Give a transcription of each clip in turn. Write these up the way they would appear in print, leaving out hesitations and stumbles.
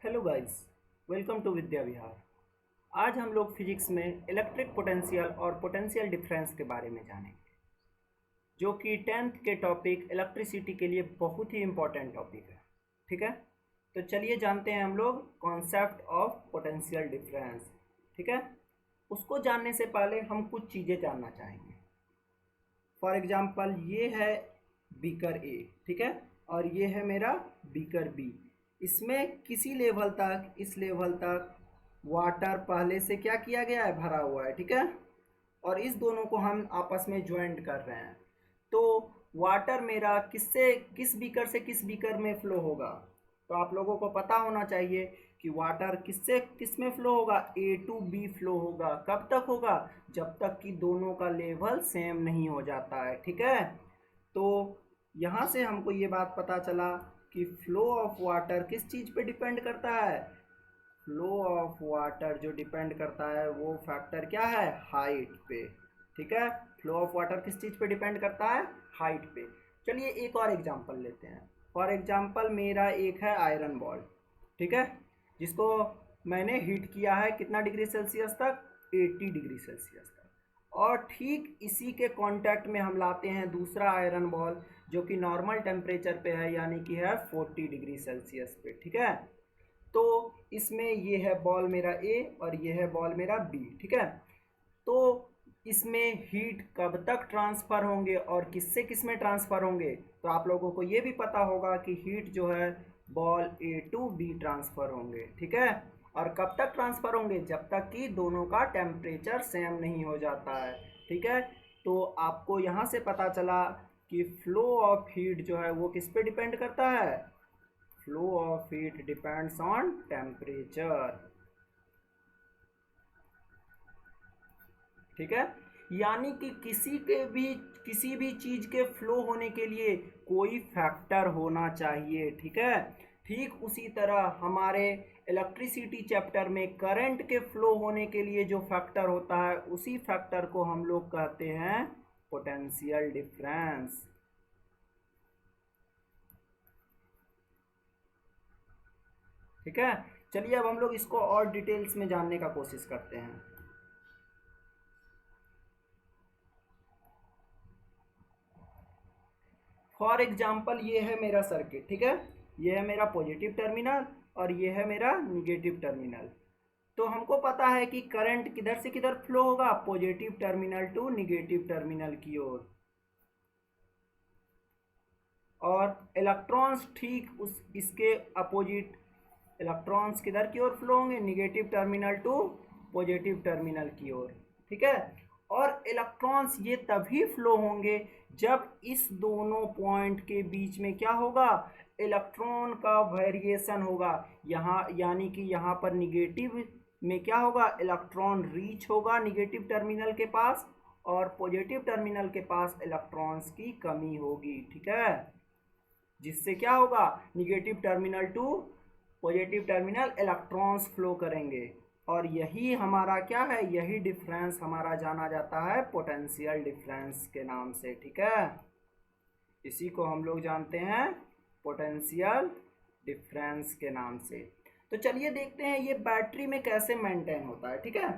Hello guys, welcome to Vidya Vihar. आज हम लोग फिजिक्स में इलेक्ट्रिक पोटेंशियल और पोटेंशियल डिफरेंस के बारे में जानेंगे, जो कि 10th के टॉपिक इलेक्ट्रिसिटी के लिए बहुत ही इम्पोर्टेंट टॉपिक है। ठीक है, तो चलिए जानते हैं हम लोग कॉन्सेप्ट ऑफ पोटेंशियल डिफरेंस। ठीक है, उसको जानने से पहले हम कुछ चीज़ें जानना चाहेंगे। फॉर एग्जांपल ये है बीकर ए, ठीक है, और ये है मेरा बीकर बी। इसमें किसी लेवल तक, इस लेवल तक वाटर पहले से क्या किया गया है, भरा हुआ है। ठीक है, और इस दोनों को हम आपस में ज्वाइंट कर रहे हैं। तो वाटर मेरा किस बीकर से किस बीकर में फ्लो होगा, तो आप लोगों को पता होना चाहिए कि वाटर किससे किस में फ्लो होगा, ए टू बी फ्लो होगा। कब तक होगा, जब तक कि दोनों का लेवल सेम नहीं हो जाता है। ठीक है, तो यहाँ से हमको ये बात पता चला कि फ्लो ऑफ वाटर किस चीज़ पे डिपेंड करता है। फ्लो ऑफ वाटर जो डिपेंड करता है वो फैक्टर क्या है, हाइट पे। ठीक है, फ्लो ऑफ वाटर किस चीज़ पे डिपेंड करता है, हाइट पे। चलिए एक और एग्जांपल लेते हैं। फॉर एग्जांपल मेरा एक है आयरन बॉल, ठीक है, जिसको मैंने हीट किया है कितना डिग्री सेल्सियस तक, 80 डिग्री सेल्सियस तक। और ठीक इसी के कांटेक्ट में हम लाते हैं दूसरा आयरन बॉल जो कि नॉर्मल टेम्परेचर पे है, यानी कि है 40 डिग्री सेल्सियस पे। ठीक है, तो इसमें ये है बॉल मेरा ए और ये है बॉल मेरा बी। ठीक है, तो इसमें हीट कब तक ट्रांसफ़र होंगे और किससे किस में ट्रांसफ़र होंगे, तो आप लोगों को ये भी पता होगा कि हीट जो है बॉल ए टू बी ट्रांसफ़र होंगे। ठीक है, और कब तक ट्रांसफ़र होंगे, जब तक कि दोनों का टेम्परेचर सेम नहीं हो जाता है। ठीक है, तो आपको यहाँ से पता चला कि फ्लो ऑफ हीट जो है वो किस पे डिपेंड करता है, flow of heat depends on temperature. ठीक है, यानी कि किसी भी चीज के फ्लो होने के लिए कोई फैक्टर होना चाहिए। ठीक है, ठीक उसी तरह हमारे इलेक्ट्रिसिटी चैप्टर में करंट के फ्लो होने के लिए जो फैक्टर होता है, उसी फैक्टर को हम लोग कहते हैं पोटेंशियल डिफरेंस। ठीक है, चलिए अब हम लोग इसको और डिटेल्स में जानने का कोशिश करते हैं। फॉर एग्जाम्पल ये है मेरा सर्किट, ठीक है, ये है मेरा पॉजिटिव टर्मिनल और ये है मेरा निगेटिव टर्मिनल। तो हमको पता है कि करंट किधर से किधर फ्लो होगा, positive terminal to negative terminal की ओर, और इलेक्ट्रॉन्स ठीक उस इसके अपोजिट, इलेक्ट्रॉन्स किधर की ओर फ्लो होंगे, negative terminal to positive terminal की ओर। ठीक है, और इलेक्ट्रॉन्स ये तभी फ्लो होंगे जब इस दोनों पॉइंट के बीच में क्या होगा, इलेक्ट्रॉन का वेरिएशन होगा। यहाँ यानी कि यहाँ पर निगेटिव में क्या होगा, इलेक्ट्रॉन रीच होगा निगेटिव टर्मिनल के पास, और पॉजिटिव टर्मिनल के पास इलेक्ट्रॉन्स की कमी होगी। ठीक है, जिससे क्या होगा, negative terminal to positive terminal electrons flow करेंगे। और यही हमारा क्या है, यही डिफरेंस हमारा जाना जाता है पोटेंशियल डिफरेंस के नाम से। ठीक है, इसी को हम लोग जानते हैं पोटेंशियल डिफरेंस के नाम से। तो चलिए देखते हैं ये बैटरी में कैसे मेंटेन होता है। ठीक है,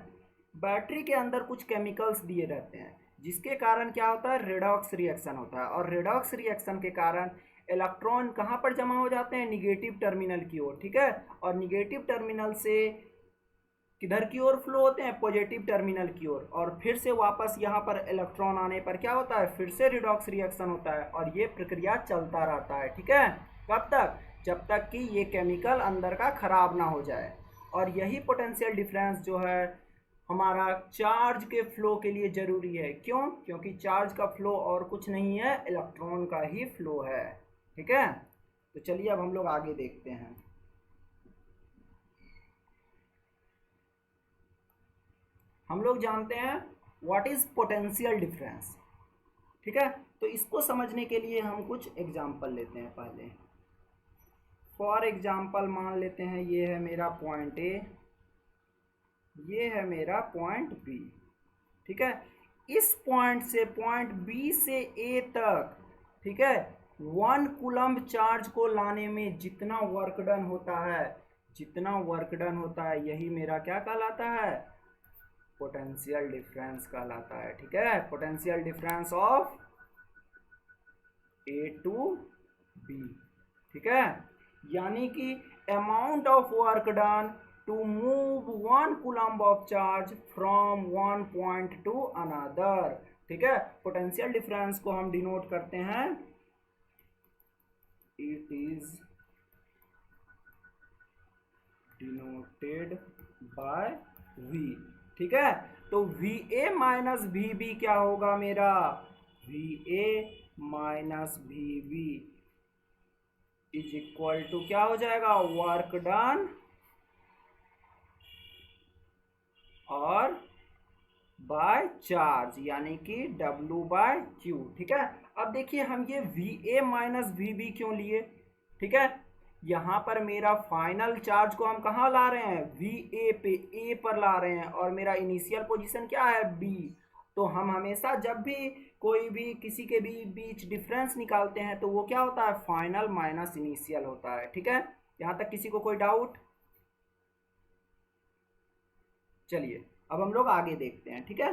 बैटरी के अंदर कुछ केमिकल्स दिए रहते हैं जिसके कारण क्या होता है, रेडॉक्स रिएक्शन होता है, और रेडॉक्स रिएक्शन के कारण इलेक्ट्रॉन कहाँ पर जमा हो जाते हैं, निगेटिव टर्मिनल की ओर। ठीक है, और निगेटिव टर्मिनल से किधर की ओर फ्लो होते हैं, पॉजिटिव टर्मिनल की ओर, और फिर से वापस यहाँ पर इलेक्ट्रॉन आने पर क्या होता है, फिर से रिडॉक्स रिएक्शन होता है, और ये प्रक्रिया चलता रहता है। ठीक है, कब तक, जब तक कि ये केमिकल अंदर का खराब ना हो जाए। और यही पोटेंशियल डिफरेंस जो है हमारा चार्ज के फ्लो के लिए ज़रूरी है। क्यों, क्योंकि चार्ज का फ्लो और कुछ नहीं है, इलेक्ट्रॉन का ही फ्लो है। ठीक है, तो चलिए अब हम लोग आगे देखते हैं। हम लोग जानते हैं व्हाट इज़ पोटेंशियल डिफरेंस। ठीक है, तो इसको समझने के लिए हम कुछ एग्जाम्पल लेते हैं पहले। फॉर एग्जाम्पल मान लेते हैं ये है मेरा पॉइंट ए, ये है मेरा पॉइंट बी। ठीक है, इस पॉइंट से पॉइंट बी से ए तक, ठीक है, 1 कूलम्ब चार्ज को लाने में जितना वर्क डन होता है, जितना वर्क डन होता है यही मेरा क्या कहलाता है, पोटेंशियल डिफरेंस कहलाता है। ठीक है, potential difference of A to B. ठीक है, यानी कि amount of work done to move 1 coulomb of charge from one point to another. ठीक है, पोटेंशियल डिफरेंस को हम डिनोट करते हैं, it is denoted by V। ठीक है, तो VA माइनस VB क्या होगा मेरा, VA minus VB is equal to क्या हो जाएगा, वर्क डन और बाय चार्ज, यानी कि W बाय Q। ठीक है, अब देखिए हम ये VA माइनस VB क्यों लिए। ठीक है, यहाँ पर मेरा फाइनल चार्ज को हम कहाँ ला रहे हैं, VA पे, A पर ला रहे हैं, और मेरा इनिशियल पोजीशन क्या है, B। तो हम हमेशा जब भी कोई भी किसी के भी बीच डिफरेंस निकालते हैं तो वो क्या होता है, फाइनल माइनस इनिशियल होता है। ठीक है, यहाँ तक किसी को कोई डाउट? चलिए अब हम लोग आगे देखते हैं। ठीक है,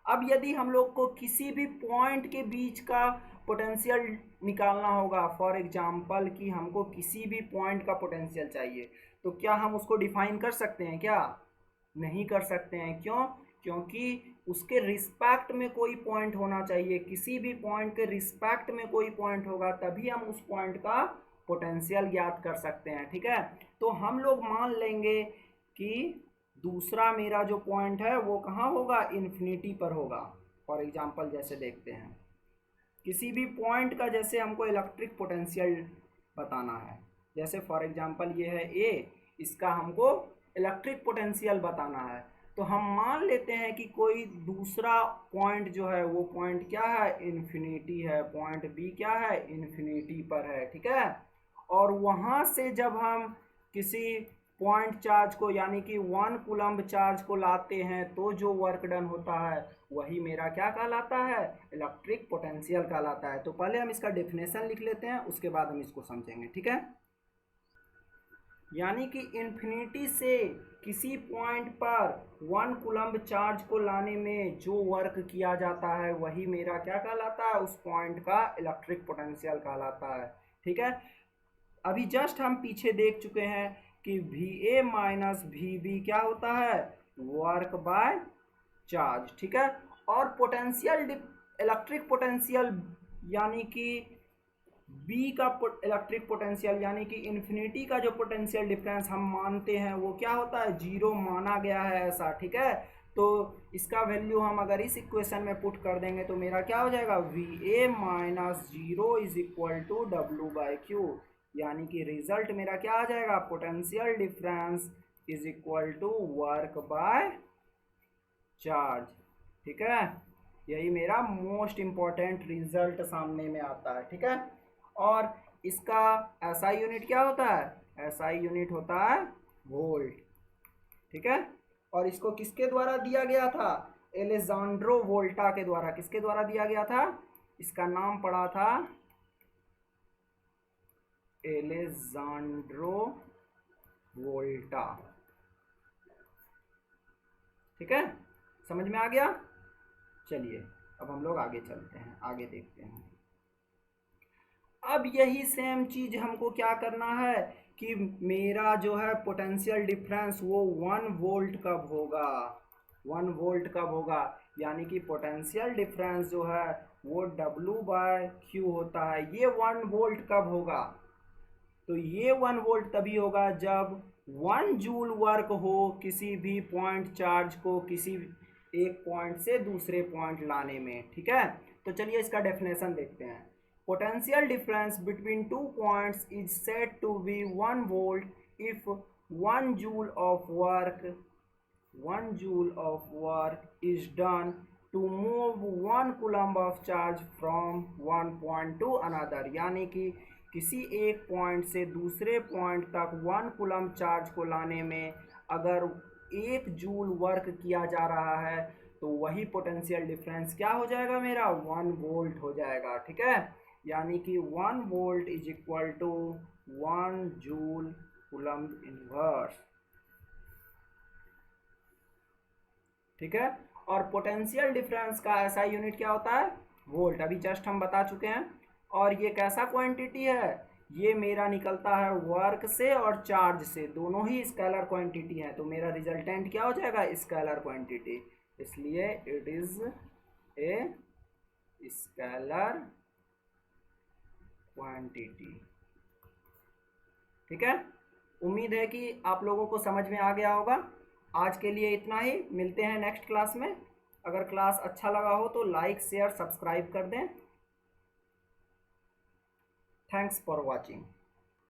अब यदि हम लोग को किसी भी पॉइंट के बीच का पोटेंशियल निकालना होगा, फॉर एग्जांपल कि हमको किसी भी पॉइंट का पोटेंशियल चाहिए, तो क्या हम उसको डिफाइन कर सकते हैं क्या, नहीं कर सकते हैं। क्यों, क्योंकि उसके रिस्पेक्ट में कोई पॉइंट होना चाहिए, किसी भी पॉइंट के रिस्पेक्ट में कोई पॉइंट होगा तभी हम उस पॉइंट का पोटेंशियल ज्ञात कर सकते हैं। ठीक है, तो हम लोग मान लेंगे कि दूसरा मेरा जो पॉइंट है वो कहाँ होगा, इन्फिनिटी पर होगा। फॉर एग्जांपल जैसे देखते हैं, किसी भी पॉइंट का जैसे हमको इलेक्ट्रिक पोटेंशियल बताना है, जैसे फॉर एग्जांपल ये है A, इसका हमको इलेक्ट्रिक पोटेंशियल बताना है, तो हम मान लेते हैं कि कोई दूसरा पॉइंट जो है वो पॉइंट क्या है, इन्फिनिटी है, पॉइंट B क्या है, इन्फिनिटी पर है। ठीक है, और वहाँ से जब हम किसी पॉइंट चार्ज को यानी कि 1 कूलम्ब चार्ज को लाते हैं तो जो वर्क डन होता है वही मेरा क्या कहलाता है, इलेक्ट्रिक पोटेंशियल कहलाता है। तो पहले हम इसका डेफिनेशन लिख लेते हैं, उसके बाद हम इसको समझेंगे। ठीक है, यानी कि इन्फिनिटी से किसी पॉइंट पर 1 कूलम्ब चार्ज को लाने में जो वर्क किया जाता है वही मेरा क्या कहलाता है, उस पॉइंट का इलेक्ट्रिक पोटेंशियल कहलाता है। ठीक है, अभी जस्ट हम पीछे देख चुके हैं कि VA माइनस VB क्या होता है, वर्क बाय चार्ज। ठीक है, और पोटेंशियल इलेक्ट्रिक पोटेंशियल यानी कि B का इलेक्ट्रिक पोटेंशियल यानी कि इन्फिनिटी का जो पोटेंशियल डिफरेंस हम मानते हैं वो क्या होता है, 0 माना गया है ऐसा। ठीक है, तो इसका वैल्यू हम अगर इस इक्वेशन में पुट कर देंगे तो मेरा क्या हो जाएगा, VA minus 0 is equal to W by Q, यानी कि रिजल्ट मेरा क्या आ जाएगा, potential difference is equal to work by charge. ठीक है, यही मेरा मोस्ट इम्पॉर्टेंट रिजल्ट सामने में आता है। ठीक है, और इसका SI यूनिट क्या होता है, SI यूनिट होता है वोल्ट। ठीक है, और इसको किसके द्वारा दिया गया था, एलेजांड्रो वोल्टा के द्वारा। किसके द्वारा दिया गया था, इसका नाम पड़ा था एलेजांड्रो वोल्टा। ठीक है, समझ में आ गया। चलिए अब हम लोग आगे चलते हैं, आगे देखते हैं। अब यही सेम चीज हमको क्या करना है कि मेरा जो है पोटेंशियल डिफरेंस वो 1 वोल्ट कब होगा, 1 वोल्ट कब होगा, यानी कि पोटेंशियल डिफरेंस जो है वो W बाय Q होता है। ये 1 वोल्ट कब होगा, तो ये 1 वोल्ट तभी होगा जब 1 जूल वर्क हो किसी भी पॉइंट चार्ज को किसी एक पॉइंट से दूसरे पॉइंट लाने में। ठीक है, तो चलिए इसका डेफिनेशन देखते हैं। Potential difference between two points is said to be 1 volt if 1 joule of work is done to move 1 coulomb of charge from one point to another, यानी कि किसी एक पॉइंट से दूसरे पॉइंट तक 1 कूलम्ब चार्ज को लाने में अगर 1 जूल वर्क किया जा रहा है तो वही पोटेंशियल डिफरेंस क्या हो जाएगा मेरा, 1 वोल्ट हो जाएगा। ठीक है, यानी कि 1 volt is equal to 1 joule coulomb inverse, ठीक है। और पोटेंशियल डिफरेंस का ऐसा यूनिट क्या होता है, वोल्ट, अभी जस्ट हम बता चुके हैं। और ये कैसा क्वांटिटी है, ये मेरा निकलता है वर्क से और चार्ज से, दोनों ही स्केलर क्वांटिटी है, तो मेरा रिजल्टेंट क्या हो जाएगा, स्केलर क्वांटिटी, इसलिए it is a scalar quantity, ठीक है। उम्मीद है कि आप लोगों को समझ में आ गया होगा। आज के लिए इतना ही, मिलते हैं नेक्स्ट क्लास में। अगर क्लास अच्छा लगा हो तो लाइक शेयर सब्सक्राइब कर दें। Thanks for watching.